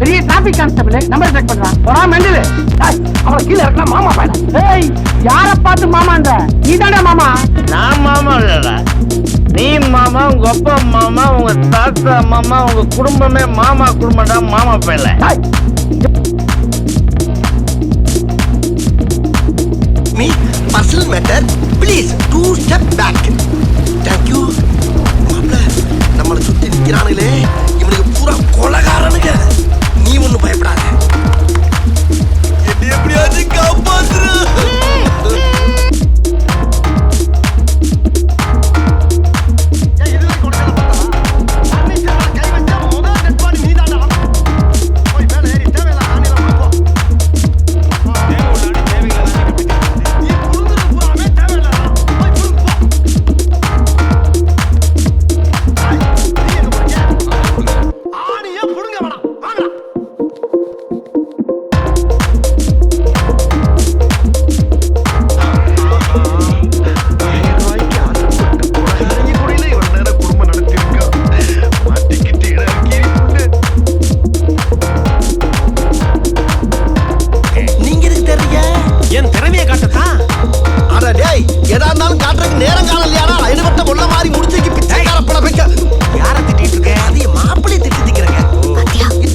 பெரிய traffic constable number check பண்றான். போடா மெண்டல். அவளை கீழே இறக்குனா மாமா பையன். ஏய் யார பார்த்து மாமான்ற? நீ தானே மாமா. நான் மாமா இல்லடா, நீ மாமா, உங்க அப்பா மாமா, உங்க தாத்தா மாமா, உங்க குடும்பமே மாமா குடும்பம்டா. மாமா பையல Me, personal matter. Please, 2 step back. Thank you. நம்மளை சுத்தி நிக்கிறானுங்களே.